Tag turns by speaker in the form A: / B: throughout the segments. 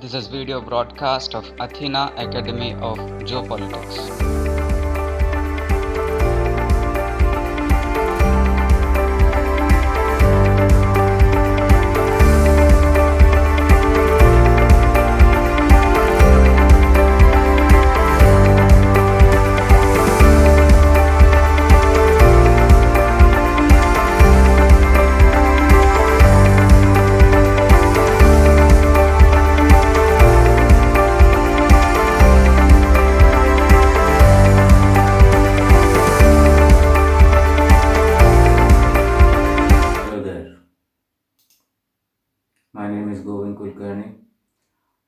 A: This is video broadcast of Athena Academy of Geopolitics.
B: Hello there, my name is Govind Kulkarni.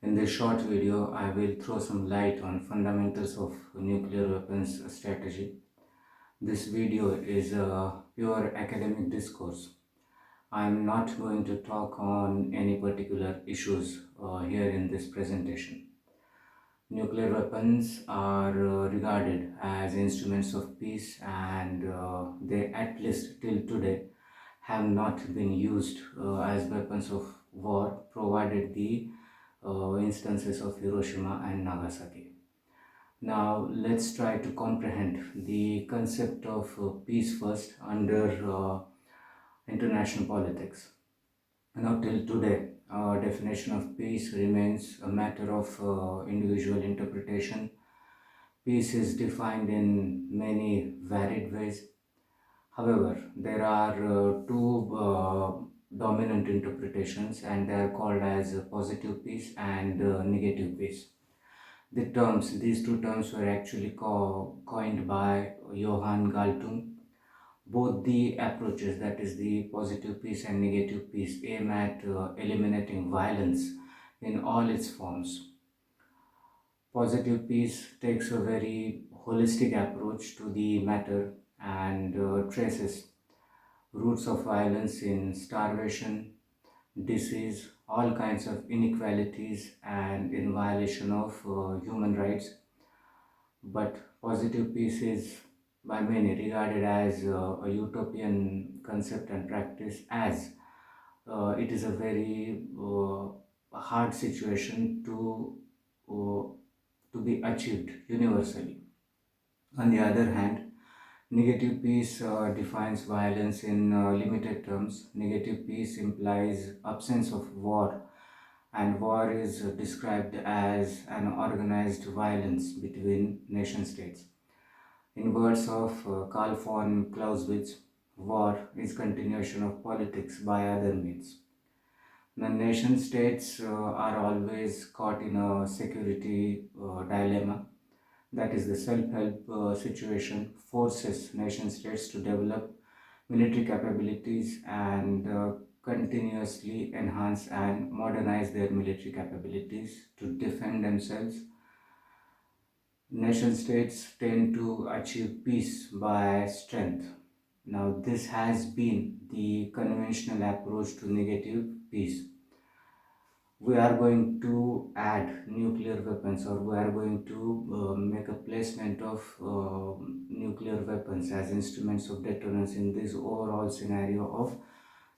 B: In this short video, I will throw some light on fundamentals of nuclear weapons strategy. This video is a pure academic discourse. I am not going to talk on any particular issues here in this presentation. Nuclear weapons are regarded as instruments of peace, and they, at least till today, have not been used as weapons of war, provided the instances of Hiroshima and Nagasaki. Now let's try to comprehend the concept of peace first under international politics. Now till today, our definition of peace remains a matter of individual interpretation. Peace is defined in many varied ways. However, there are two dominant interpretations, and they are called as positive peace and negative peace. These two terms were actually coined by Johann Galtung. Both the approaches, that is the positive peace and negative peace, aim at eliminating violence in all its forms. Positive peace takes a very holistic approach to the matter and traces roots of violence in starvation, disease, all kinds of inequalities, and in violation of human rights. But positive peace is by many regarded as a utopian concept and practice, as it is a very hard situation to be achieved universally. On the other hand, negative peace defines violence in limited terms. Negative peace implies absence of war, and war is described as an organized violence between nation states. In words of Karl von Clausewitz, war is continuation of politics by other means. The nation states are always caught in a security dilemma. That is, the self-help situation forces nation states to develop military capabilities and continuously enhance and modernize their military capabilities to defend themselves. Nation states tend to achieve peace by strength. Now, this has been the conventional approach to negative peace. We are going to add nuclear weapons, or we are going to make a placement of nuclear weapons as instruments of deterrence in this overall scenario of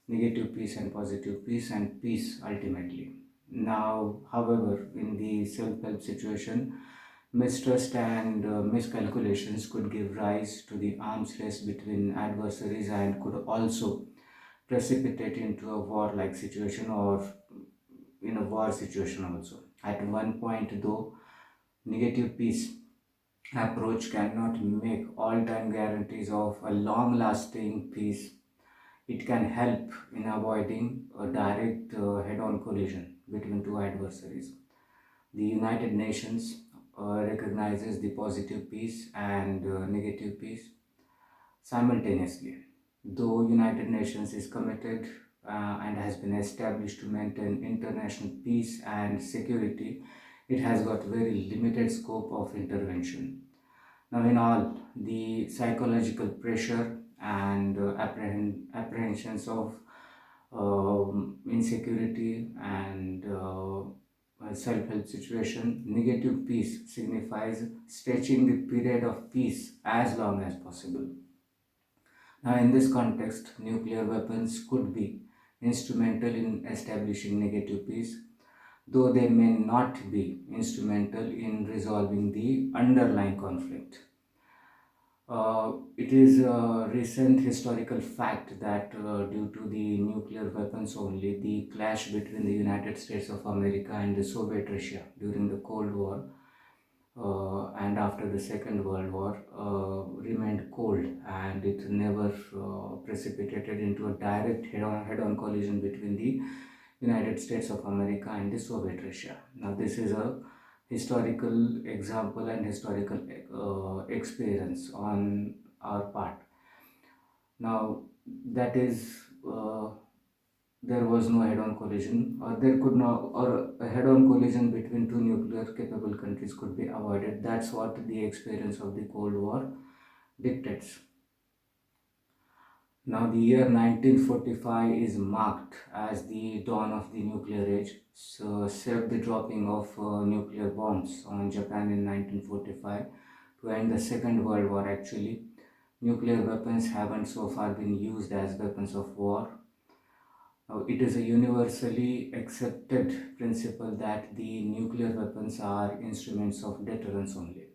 B: negative peace and positive peace and peace ultimately. Now, however, in the self-help situation, mistrust and miscalculations could give rise to the arms race between adversaries and could also precipitate into a war-like situation or in a war situation also. At one point, though, negative peace approach cannot make all-time guarantees of a long-lasting peace. It can help in avoiding a direct head-on collision between two adversaries. The United Nations recognizes the positive peace and negative peace simultaneously. Though United Nations is committed and has been established to maintain international peace and security, it has got very limited scope of intervention. Now, in all, the psychological pressure and apprehensions of insecurity and self-help situation, negative peace signifies stretching the period of peace as long as possible. Now, in this context, nuclear weapons could be instrumental in establishing negative peace. though they may not be instrumental in resolving the underlying conflict. It is a recent historical fact that due to the nuclear weapons only, the clash between the United States of America and the Soviet Russia during the Cold War and after the Second World War remained cold, and it never precipitated into a direct head-on collision between the United States of America and the Soviet Russia. Now, this is a historical example and historical experience on our part. Now, that is, there was no head-on collision, or there could not, or a head-on collision between two nuclear-capable countries could be avoided. That's what the experience of the Cold War dictates. Now, the year 1945 is marked as the dawn of the nuclear age. So, saved the dropping of nuclear bombs on Japan in 1945 to end the Second World War. Actually, nuclear weapons haven't so far been used as weapons of war. Now, it is a universally accepted principle that the nuclear weapons are instruments of deterrence only.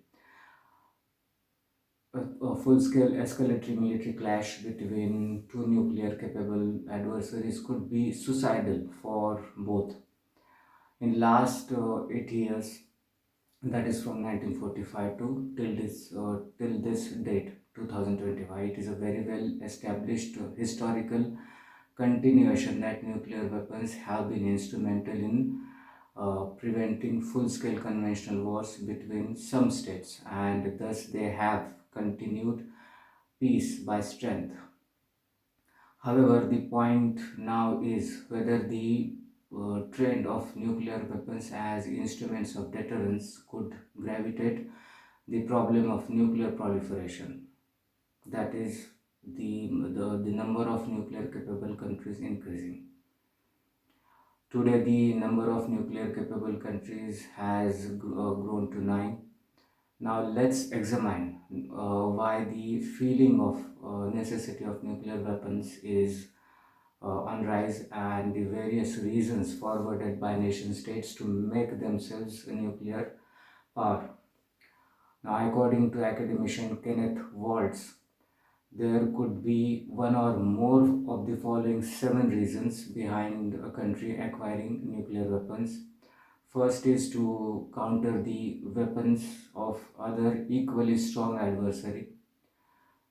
B: A full-scale escalatory military clash between two nuclear-capable adversaries could be suicidal for both. In last 8 years, that is from 1945 to till this date, 2025, it is a very well established historical continuation that nuclear weapons have been instrumental in preventing full-scale conventional wars between some states, and thus they have continued peace by strength. However, the point now is whether the trend of nuclear weapons as instruments of deterrence could gravitate the problem of nuclear proliferation. That is, the number of nuclear capable countries increasing. Today, the number of nuclear capable countries has grown to 9. Now, let's examine why the feeling of necessity of nuclear weapons is on rise, and the various reasons forwarded by nation states to make themselves a nuclear power. Now, according to academician Kenneth Waltz, there could be one or more of the following 7 reasons behind a country acquiring nuclear weapons. First is to counter the weapons of other equally strong adversary.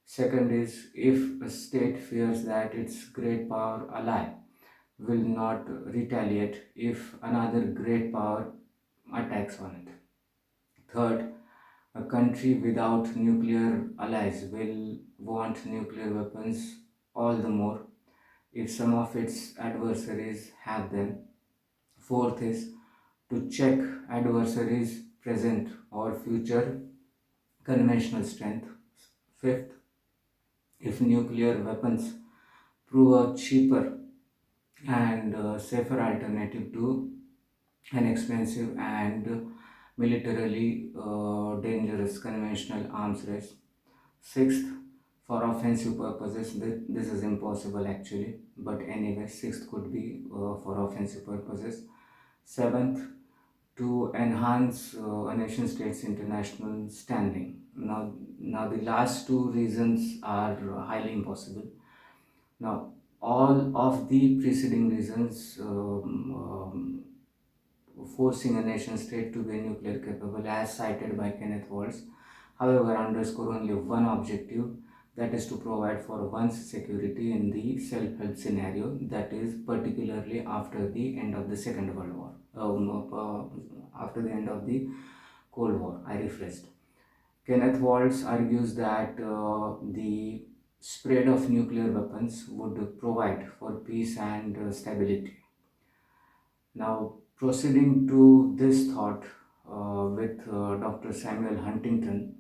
B: Second is if a state fears that its great power ally will not retaliate if another great power attacks on it. Third, a country without nuclear allies will want nuclear weapons all the more if some of its adversaries have them. Fourth is to check adversaries' present or future conventional strength. Fifth, if nuclear weapons prove a cheaper and safer alternative to an expensive and militarily dangerous conventional arms race. Sixth, for offensive purposes, this is impossible actually, but anyway, sixth could be for offensive purposes. Seventh, to enhance a nation state's international standing. Now the last two reasons are highly impossible. Now, all of the preceding reasons forcing a nation state to be nuclear capable, as cited by Kenneth Waltz, however, underscore only one objective, that is to provide for one's security in the self-help scenario, that is particularly after the end of the Second World War, after the end of the Cold War. I rephrased. Kenneth Waltz argues that the spread of nuclear weapons would provide for peace and stability. Now, proceeding to this thought with Dr. Samuel Huntington,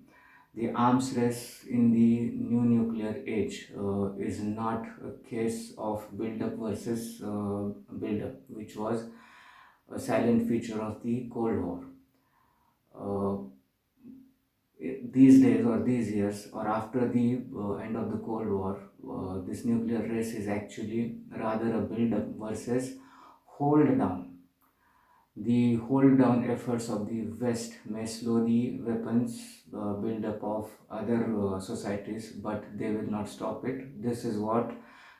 B: the arms race in the new nuclear age is not a case of build-up versus build-up, which was a silent feature of the Cold War. These days or these years or after the end of the Cold War, this nuclear race is actually rather a build-up versus hold down. The hold down efforts of the West may slow the weapons buildup of other societies, but they will not stop it. This is what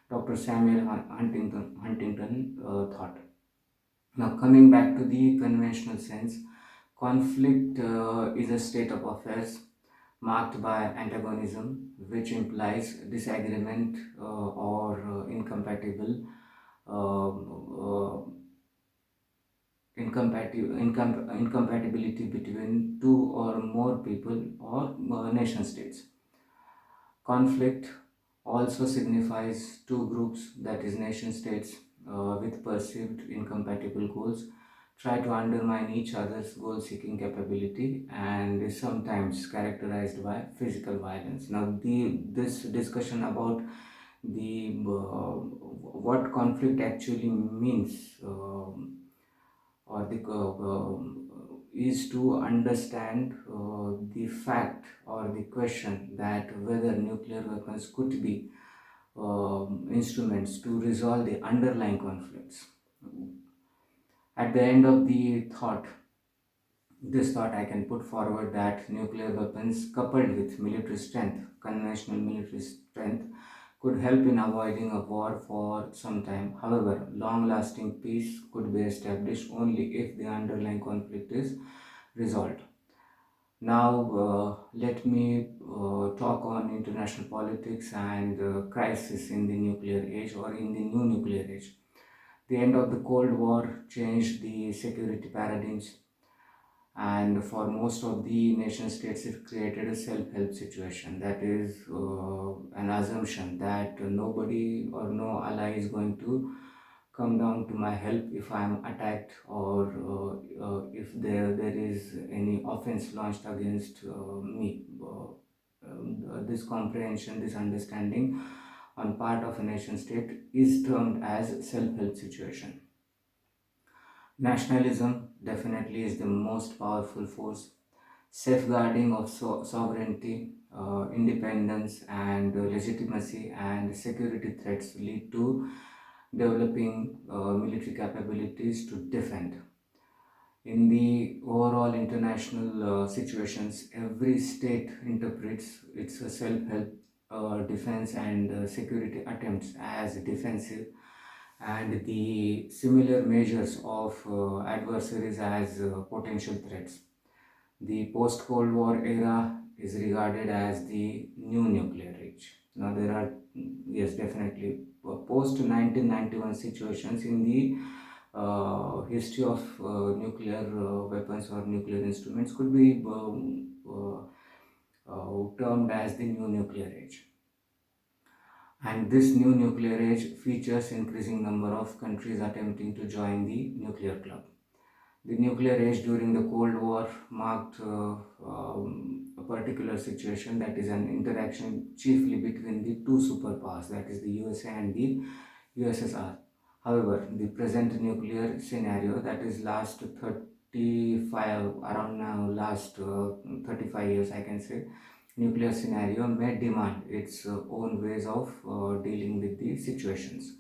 B: Dr. Samuel Huntington thought. Now, coming back to the conventional sense, conflict is a state of affairs marked by antagonism, which implies disagreement or incompatibility between two or more people or nation states. Conflict also signifies two groups, that is, nation states with perceived incompatible goals, try to undermine each other's goal seeking capability and is sometimes characterized by physical violence. Now, this discussion about the what conflict actually means or the is to understand the fact or the question that whether nuclear weapons could be instruments to resolve the underlying conflicts. At the end of this thought I can put forward that nuclear weapons coupled with military strength, conventional military strength, could help in avoiding a war for some time. However, long lasting peace could be established only if the underlying conflict is resolved. Now, let me talk on international politics and crisis in the nuclear age or in the new nuclear age. The end of the Cold War changed the security paradigms, and for most of the nation states it created a self-help situation, that is an assumption that nobody or no ally is going to come down to my help if I am attacked or if there is any offense launched against me. This comprehension, this understanding on part of a nation state is termed as self-help situation. Nationalism definitely is the most powerful force. Safeguarding of sovereignty, independence, and legitimacy and security threats lead to developing military capabilities to defend. In the overall international situations, every state interprets its self-help defense and security attempts as defensive, and the similar measures of adversaries as potential threats. The post-Cold War era is regarded as the new nuclear age. Now there are, yes, definitely post-1991 situations in the history of nuclear weapons or nuclear instruments could be termed as the new nuclear age. And this new nuclear age features increasing number of countries attempting to join the nuclear club. The nuclear age during the Cold War marked a particular situation, that is an interaction chiefly between the two superpowers, that is the USA and the USSR. However, the present nuclear scenario, that is last 35, around now last 35 years I can say, nuclear scenario may demand its own ways of dealing with the situations.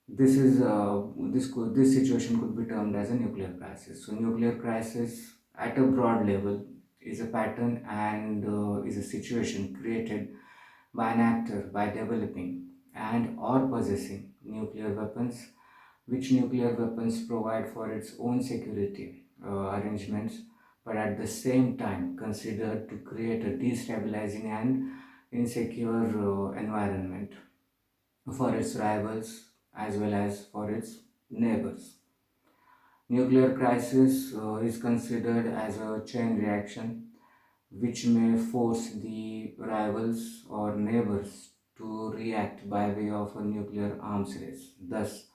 B: This situation could be termed as a nuclear crisis. So nuclear crisis at a broad level is a pattern and is a situation created by an actor by developing and or possessing nuclear weapons, which nuclear weapons provide for its own security arrangements, but at the same time considered to create a destabilizing and insecure environment for its rivals as well as for its neighbors. Nuclear crisis is considered as a chain reaction which may force the rivals or neighbors to react by way of a nuclear arms race, thus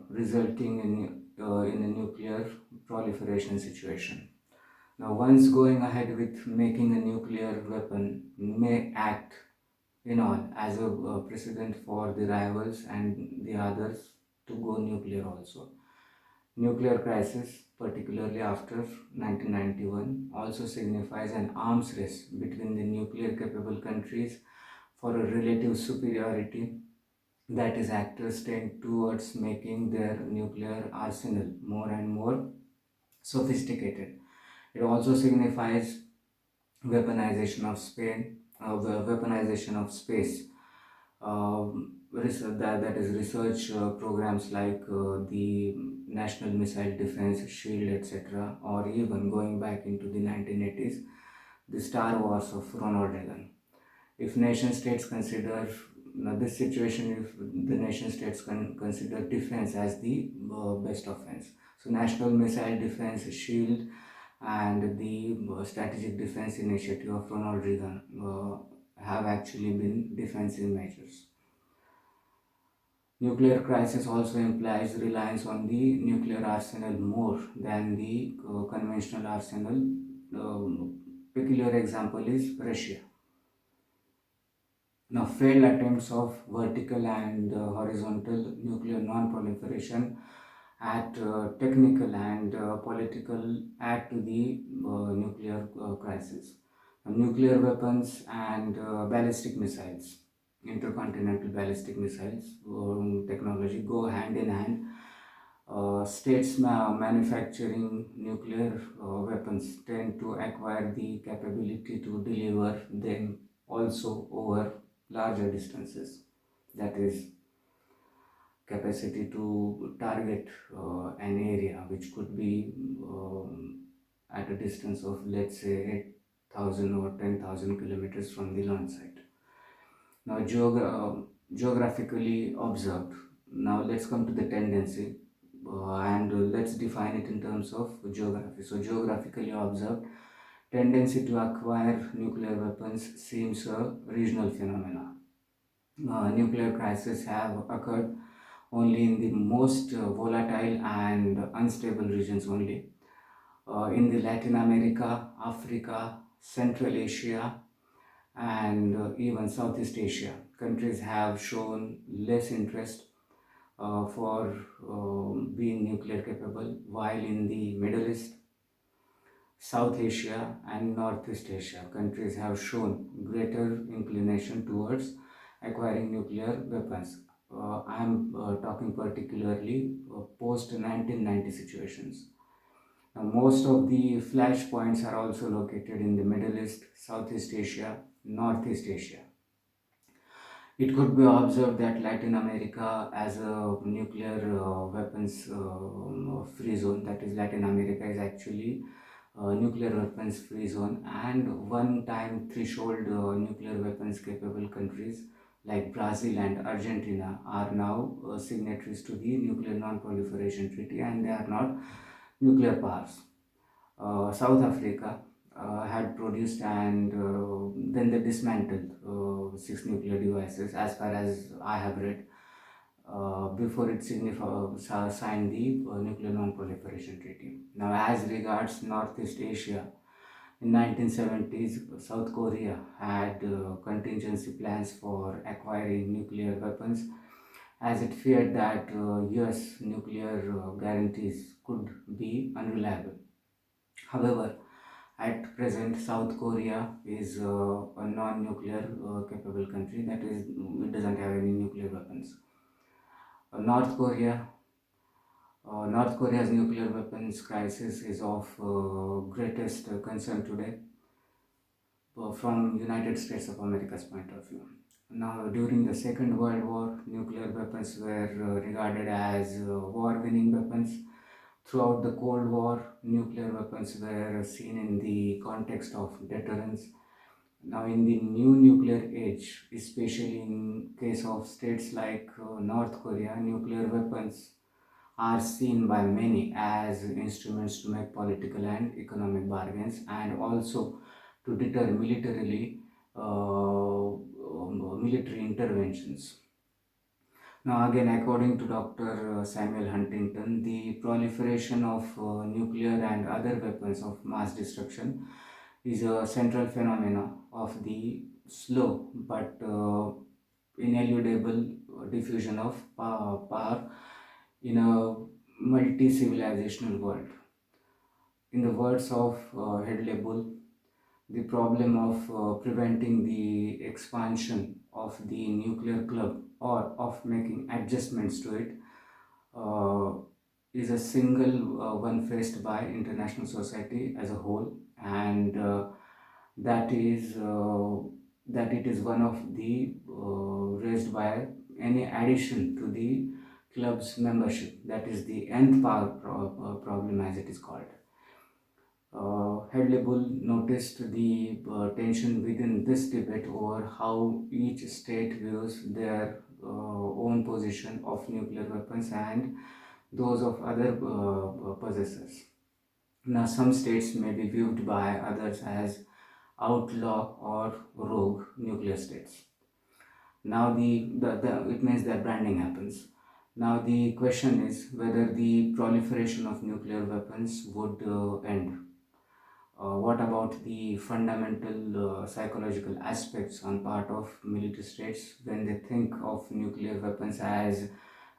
B: resulting in a nuclear proliferation situation. Now, once going ahead with making a nuclear weapon may act in all as a precedent for the rivals and the others to go nuclear also. Nuclear crisis, particularly after 1991, also signifies an arms race between the nuclear capable countries for a relative superiority That is, actors tend towards making their nuclear arsenal more and more sophisticated. It also signifies weaponization of weaponization of space. That is research programs like the National Missile Defense Shield, etc., or even going back into the 1980s, the Star Wars of Ronald Reagan. If nation states consider now this situation, if the nation states consider defense as the best offense, so National Missile Defense Shield and the Strategic Defense Initiative of Ronald Reagan have actually been defensive measures. Nuclear crisis also implies reliance on the nuclear arsenal more than the conventional arsenal. Peculiar example is Russia. Now, failed attempts of vertical and horizontal nuclear non-proliferation at technical and political add to the nuclear crisis. Nuclear weapons and ballistic missiles, intercontinental ballistic missiles technology go hand in hand. States manufacturing nuclear weapons tend to acquire the capability to deliver them also over larger distances. That is, capacity to target an area which could be at a distance of, let's say, 8,000 or 10,000 kilometers from the launch site. Now, geographically observed. Now, let's come to the tendency and let's define it in terms of geography. So, geographically observed, tendency to acquire nuclear weapons seems a regional phenomena. Nuclear crises have occurred only in the most volatile and unstable regions only. In the Latin America, Africa, Central Asia, and even Southeast Asia, countries have shown less interest for being nuclear capable, while in the Middle East, South Asia, and Northeast Asia, countries have shown greater inclination towards acquiring nuclear weapons. I am talking particularly post 1990 situations. Now, most of the flashpoints are also located in the Middle East, Southeast Asia, Northeast Asia. It could be observed that Latin America as a nuclear weapons free zone, that is, Latin America is actually nuclear weapons free zone, and one time threshold nuclear weapons capable countries like Brazil and Argentina are now signatories to the Nuclear Non-Proliferation Treaty, and they are not nuclear powers. South Africa had produced and then they dismantled 6 nuclear devices, as far as I have read, before it signed the Nuclear Non-Proliferation Treaty. Now, as regards Northeast Asia, in 1970s, South Korea had contingency plans for acquiring nuclear weapons, as it feared that US nuclear guarantees could be unreliable. However, at present, South Korea is a non-nuclear capable country. That is, it doesn't have any nuclear weapons. North Korea. North Korea's nuclear weapons crisis is of greatest concern today from United States of America's point of view. Now, during the Second World War, nuclear weapons were regarded as war-winning weapons. Throughout the Cold War, nuclear weapons were seen in the context of deterrence. Now, in the new nuclear age, especially in case of states like North Korea, nuclear weapons are seen by many as instruments to make political and economic bargains, and also to deter military interventions. Now, again, according to Dr. Samuel Huntington, the proliferation of nuclear and other weapons of mass destruction is a central phenomena of the slow but ineludible diffusion of power in a multi-civilizational world. In the words of Hedley Bull, the problem of preventing the expansion of the nuclear club or of making adjustments to it uh, is a single one faced by international society as a whole, and that is that it is one of the raised by any addition to the club's membership. That is the nth power problem, as it is called. Head-level noticed the tension within this debate over how each state views their own position of nuclear weapons and those of other possessors. Now, some states may be viewed by others as outlaw or rogue nuclear states. Now, it means that branding happens. Now, the question is whether the proliferation of nuclear weapons would end. What about the fundamental psychological aspects on part of military states when they think of nuclear weapons as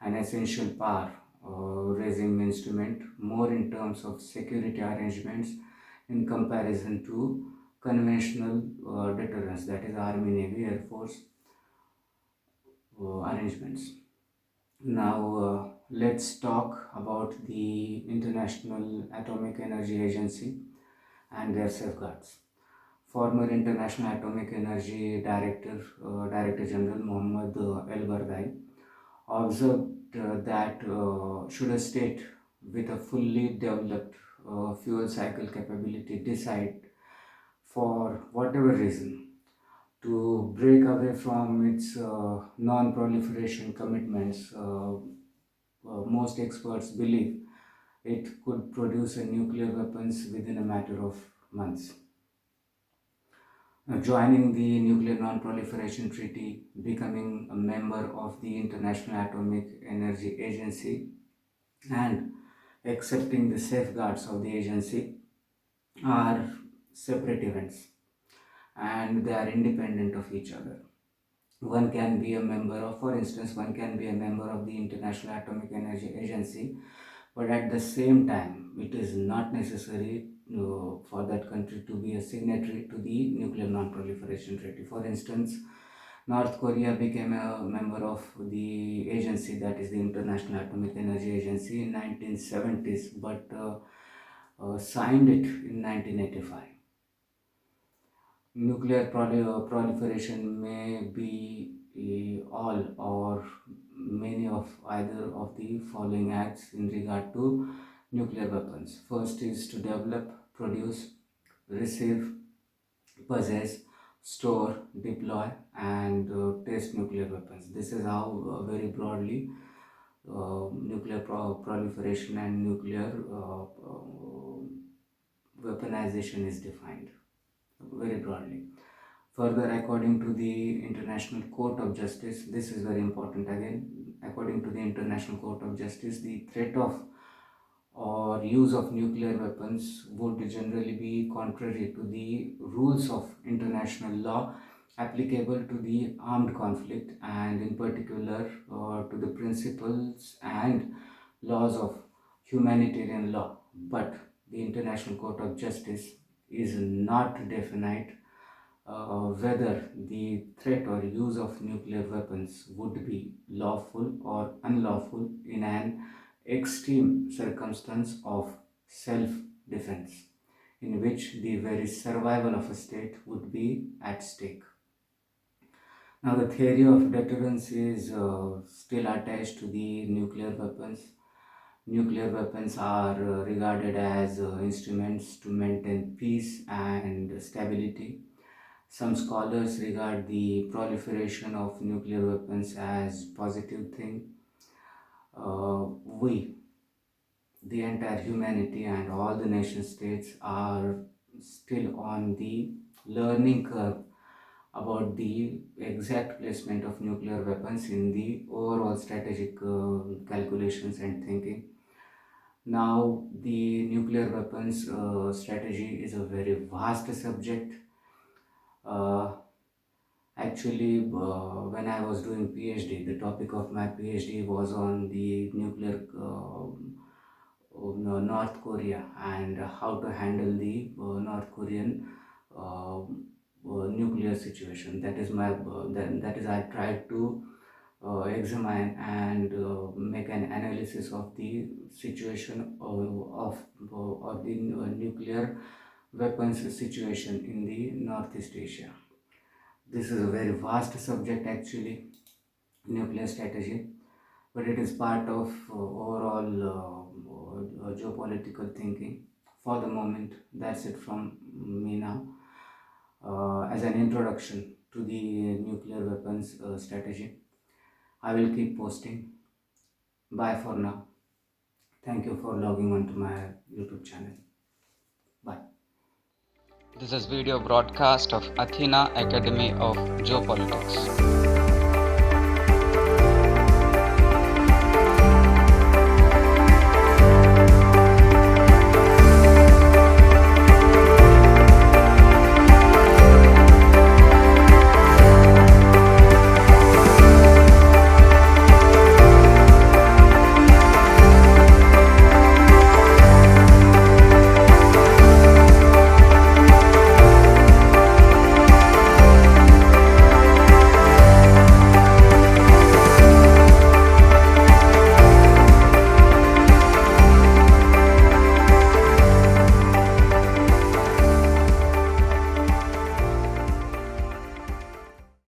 B: an essential power raising instrument, more in terms of security arrangements in comparison to conventional deterrence, that is Army, Navy, Air Force arrangements. Now, let's talk about the International Atomic Energy Agency and their safeguards. Former International Atomic Energy Director General Mohammad El-Bardai observed that should a state with a fully developed fuel cycle capability decide for whatever reason to break away from its non-proliferation commitments, most experts believe it could produce a nuclear weapons within a matter of months. Joining the Nuclear Non-Proliferation Treaty, becoming a member of the International Atomic Energy Agency, and accepting the safeguards of the agency are separate events, and they are independent of each other. One can be a member of, for instance, one can be a member of the International Atomic Energy Agency, but at the same time, it is not necessary for that country to be a signatory to the Nuclear Non-Proliferation Treaty. For instance, North Korea became a member of the agency, that is the International Atomic Energy Agency, in 1970s, but signed it in 1985. Nuclear proliferation may be all or many of either of the following acts in regard to nuclear weapons. First is to develop, produce, receive, possess, store, deploy, and test nuclear weapons. This is how very broadly nuclear proliferation and nuclear weaponization is defined, very broadly. Further, according to the International Court of Justice, this is very important again. According to the International Court of Justice, the threat of or use of nuclear weapons would generally be contrary to the rules of international law applicable to the armed conflict, and in particular to the principles and laws of humanitarian law. But the International Court of Justice is not definite whether the threat or use of nuclear weapons would be lawful or unlawful in an extreme circumstance of self-defense, in which the very survival of a state would be at stake. Now, the theory of deterrence is still attached to the nuclear weapons. Nuclear weapons are regarded as instruments to maintain peace and stability. Some scholars regard the proliferation of nuclear weapons as positive thing. We, the entire humanity and all the nation states, are still on the learning curve about the exact placement of nuclear weapons in the overall strategic calculations and thinking. Now, the nuclear weapons strategy is a very vast subject. Actually, when I was doing PhD, the topic of my PhD was on the nuclear North Korea and how to handle the North Korean nuclear situation. That is my that is I tried to examine and make an analysis of the situation of the nuclear weapons situation in the Northeast Asia. This is a very vast subject actually, nuclear strategy, but it is part of overall geopolitical thinking. For the moment, that's it from me now. As an introduction to the nuclear weapons strategy, I will keep posting. Bye for now. Thank you for logging onto my YouTube channel. Bye.
A: This is video broadcast of Athena Academy of Geopolitics.